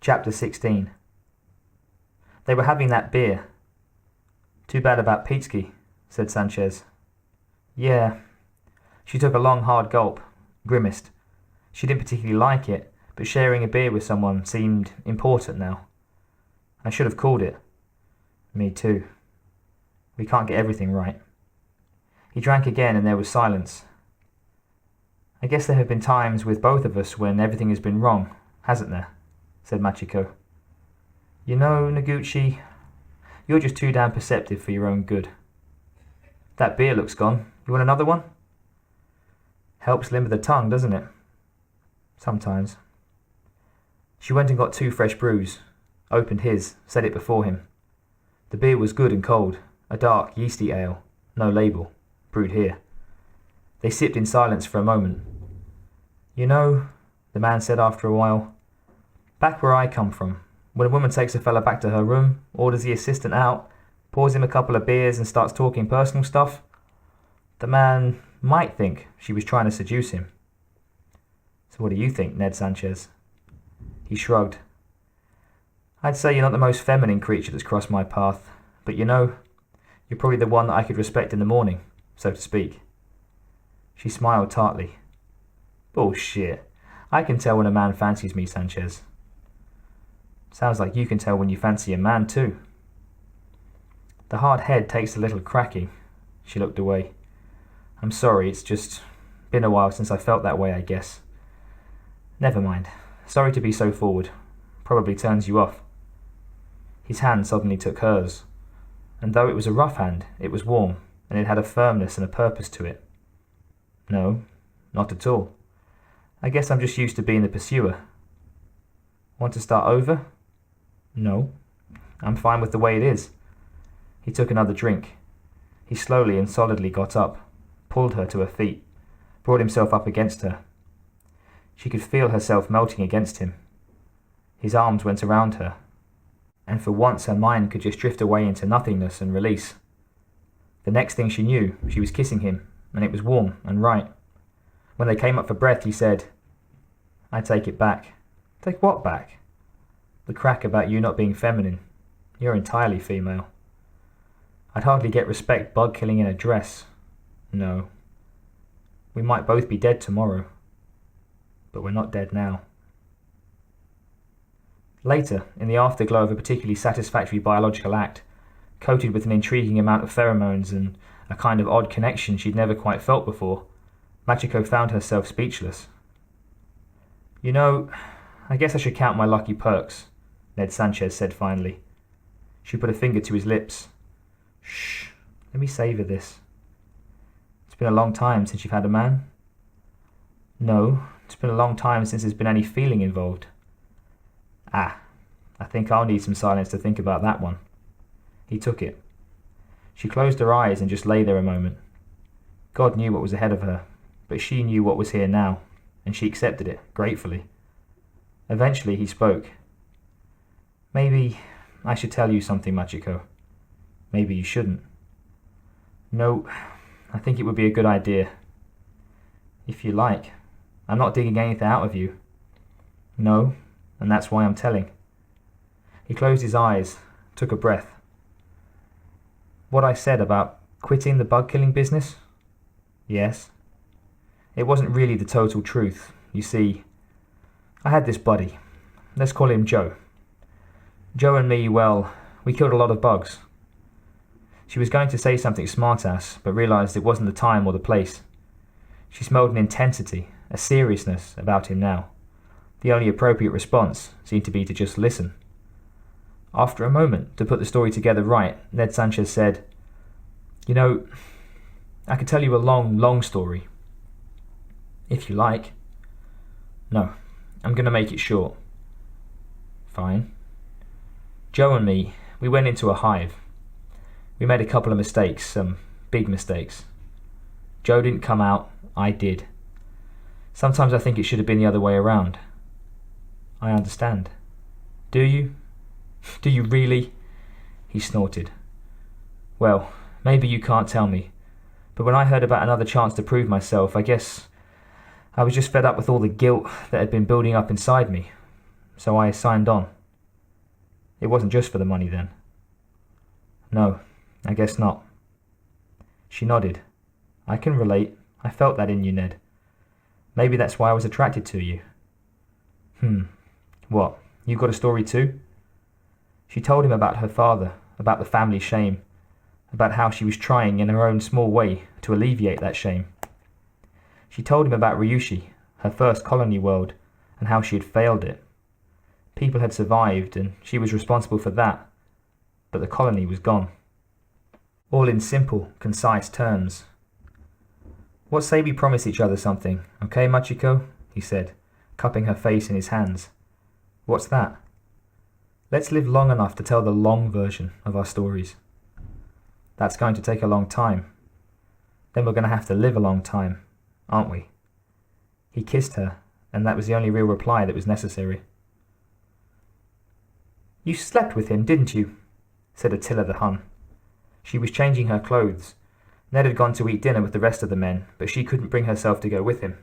Chapter 16. They were having that beer. Too bad about Pitsky, said Sanchez. Yeah. She took a long, hard gulp, grimaced. She didn't particularly like it, but sharing a beer with someone seemed important now. I should have called it. Me too. We can't get everything right. He drank again and there was silence. I guess there have been times with both of us when everything has been wrong, hasn't there? Said Machiko. You know, Noguchi, you're just too damn perceptive for your own good. That beer looks gone. You want another one? Helps limber the tongue, doesn't it? Sometimes. She went and got 2 fresh brews, opened his, set it before him. The beer was good and cold, a dark, yeasty ale, no label, brewed here. They sipped in silence for a moment. You know, the man said after a while, back where I come from, when a woman takes a fella back to her room, orders the assistant out, pours him a couple of beers and starts talking personal stuff, the man might think she was trying to seduce him. So what do you think, Ned Sanchez? He shrugged. I'd say you're not the most feminine creature that's crossed my path, but you know, you're probably the one that I could respect in the morning, so to speak. She smiled tartly. Bullshit. I can tell when a man fancies me, Sanchez. Sounds like you can tell when you fancy a man too. The hard head takes a little cracking. She looked away. I'm sorry, it's just been a while since I felt that way, I guess. Never mind. Sorry to be so forward. Probably turns you off. His hand suddenly took hers, and though it was a rough hand, it was warm, and it had a firmness and a purpose to it. No, not at all. I guess I'm just used to being the pursuer. Want to start over? No, I'm fine with the way it is. He took another drink. He slowly and solidly got up, pulled her to her feet, brought himself up against her. She could feel herself melting against him. His arms went around her, and for once her mind could just drift away into nothingness and release. The next thing she knew, she was kissing him, and it was warm and right. When they came up for breath, he said, I take it back. Take what back? The crack about you not being feminine. You're entirely female. I'd hardly get respect bug killing in a dress. No. We might both be dead tomorrow. But we're not dead now. Later, in the afterglow of a particularly satisfactory biological act, coated with an intriguing amount of pheromones and a kind of odd connection she'd never quite felt before, Machiko found herself speechless. You know, I guess I should count my lucky perks, Ned Sanchez said finally. She put a finger to his lips. Shh, let me savour this. It's been a long time since you've had a man. No, it's been a long time since there's been any feeling involved. I think I'll need some silence to think about that one. He took it. She closed her eyes and just lay there a moment. God knew what was ahead of her, but she knew what was here now, and she accepted it, gratefully. Eventually he spoke. Maybe I should tell you something, Machiko. Maybe you shouldn't. No, I think it would be a good idea. If you like. I'm not digging anything out of you. No, and that's why I'm telling. He closed his eyes, took a breath. What I said about quitting the bug-killing business? Yes. It wasn't really the total truth. You see, I had this buddy. Let's call him Joe. Joe and me, well, we killed a lot of bugs. She was going to say something smart-ass, but realised it wasn't the time or the place. She smelled an intensity, a seriousness about him now. The only appropriate response seemed to be to just listen. After a moment, to put the story together right, Ned Sanchez said, You know, I could tell you a long, long story. If you like. No, I'm going to make it short. Fine. Joe and me, we went into a hive. We made a couple of mistakes, some big mistakes. Joe didn't come out, I did. Sometimes I think it should have been the other way around. I understand. Do you? Do you really? He snorted. Well, maybe you can't tell me, but when I heard about another chance to prove myself, I guess I was just fed up with all the guilt that had been building up inside me. so I signed on. It wasn't just for the money then. No, I guess not. She nodded. I can relate. I felt that in you, Ned. Maybe that's why I was attracted to you. What, you got a story too? She told him about her father, about the family shame, about how she was trying in her own small way to alleviate that shame. She told him about Ryushi, her first colony world, and how she had failed it. People had survived, and she was responsible for that, but the colony was gone. All in simple, concise terms. What say we promise each other something, okay, Machiko? He said, cupping her face in his hands. What's that? Let's live long enough to tell the long version of our stories. That's going to take a long time. Then we're going to have to live a long time, aren't we? He kissed her, and that was the only real reply that was necessary. You slept with him, didn't you? Said Attila the Hun. She was changing her clothes. Ned had gone to eat dinner with the rest of the men, but she couldn't bring herself to go with him.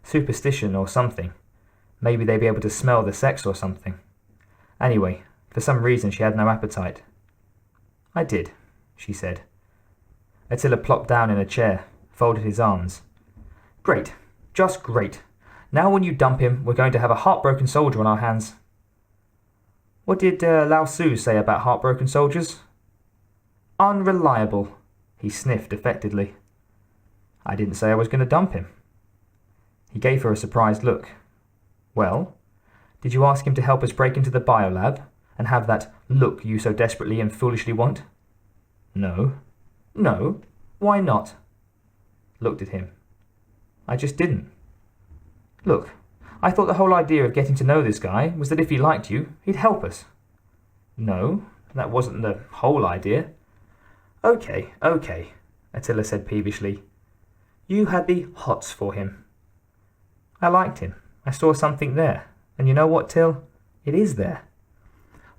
Superstition or something. Maybe they'd be able to smell the sex or something. Anyway, for some reason she had no appetite. I did, she said. Attila plopped down in a chair, folded his arms. Great, just great. Now when you dump him, we're going to have a heartbroken soldier on our hands. What did Lao Tzu say about heartbroken soldiers? Unreliable, he sniffed affectedly. I didn't say I was going to dump him. He gave her a surprised look. Well, did you ask him to help us break into the biolab and have that look you so desperately and foolishly want? No. No? Why not? Looked at him. I just didn't. Look, I thought the whole idea of getting to know this guy was that if he liked you, he'd help us. No, that wasn't the whole idea. Okay, Attila said peevishly. You had the hots for him. I liked him. I saw something there. And you know what, Till? It is there.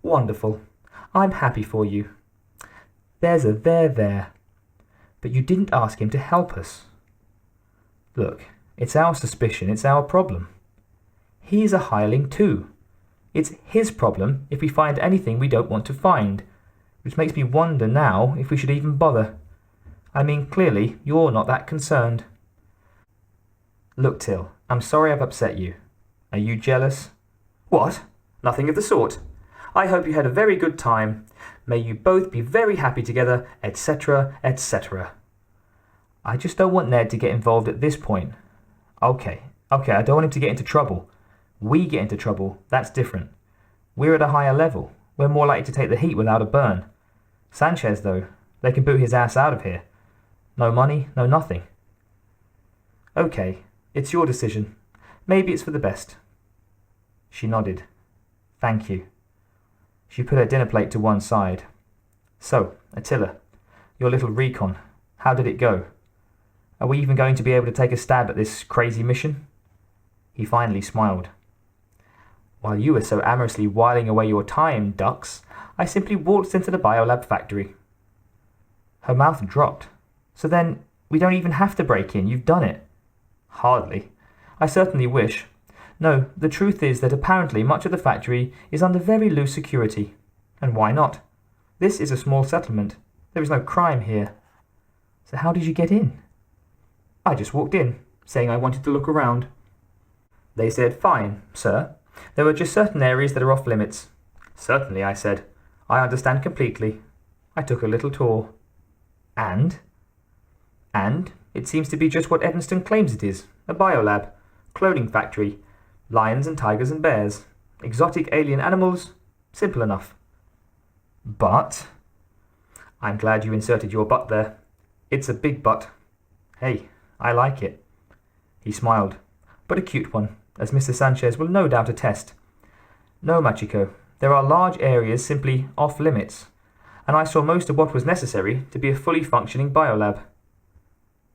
Wonderful. I'm happy for you. There's a there. But you didn't ask him to help us. Look, it's our suspicion, it's our problem. He's a hireling too. It's his problem if we find anything we don't want to find, which makes me wonder now if we should even bother. I mean, clearly, you're not that concerned. Look, Till, I'm sorry I've upset you. Are you jealous? What? Nothing of the sort. I hope you had a very good time. May you both be very happy together, etc., etc. I just don't want Ned to get involved at this point. Okay, I don't want him to get into trouble. We get into trouble, that's different. We're at a higher level. We're more likely to take the heat without a burn. Sanchez, though, they can boot his ass out of here. No money, no nothing. Okay, it's your decision. Maybe it's for the best. She nodded. Thank you. She put her dinner plate to one side. So, Attila, your little recon, how did it go? Are we even going to be able to take a stab at this crazy mission? He finally smiled. While you were so amorously whiling away your time, ducks, I simply waltzed into the biolab factory. Her mouth dropped. So then, we don't even have to break in, you've done it. Hardly. I certainly wish. No, the truth is that apparently much of the factory is under very loose security. And why not? This is a small settlement. There is no crime here. So how did you get in? I just walked in, saying I wanted to look around. They said, fine, sir. There were just certain areas that are off limits. Certainly, I said. I understand completely. I took a little tour. And? And it seems to be just what Evanston claims it is. A biolab. Cloning factory. Lions and tigers and bears. Exotic alien animals. Simple enough. But? I'm glad you inserted your but there. It's a big but. Hey, I like it. He smiled. But a cute one, as Mr. Sanchez will no doubt attest. No, Machiko, there are large areas simply off limits, and I saw most of what was necessary to be a fully functioning biolab.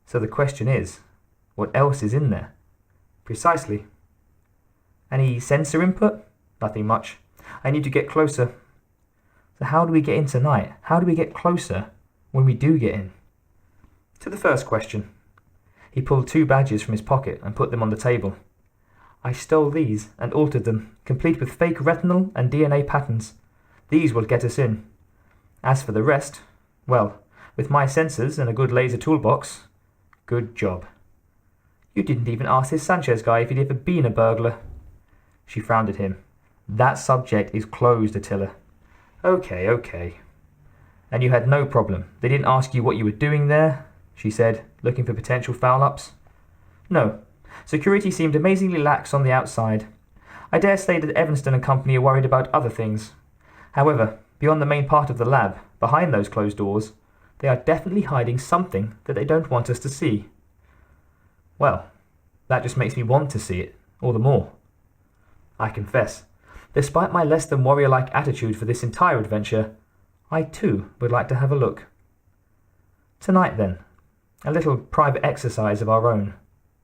So the question is, what else is in there? Precisely. Any sensor input? Nothing much. I need to get closer. So how do we get in tonight? How do we get closer when we do get in? To the first question. He pulled 2 badges from his pocket and put them on the table. I stole these and altered them, complete with fake retinal and DNA patterns. These will get us in. As for the rest, well, with my sensors and a good laser toolbox, good job. You didn't even ask this Sanchez guy if he'd ever been a burglar. She frowned at him. That subject is closed, Attila. Okay. And you had no problem. They didn't ask you what you were doing there, she said, looking for potential foul-ups. No. Security seemed amazingly lax on the outside. I dare say that Evanston and company are worried about other things. However, beyond the main part of the lab, behind those closed doors, they are definitely hiding something that they don't want us to see. Well, that just makes me want to see it, all the more. I confess, despite my less than warrior-like attitude for this entire adventure, I too would like to have a look. Tonight then, a little private exercise of our own,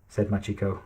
said Machiko.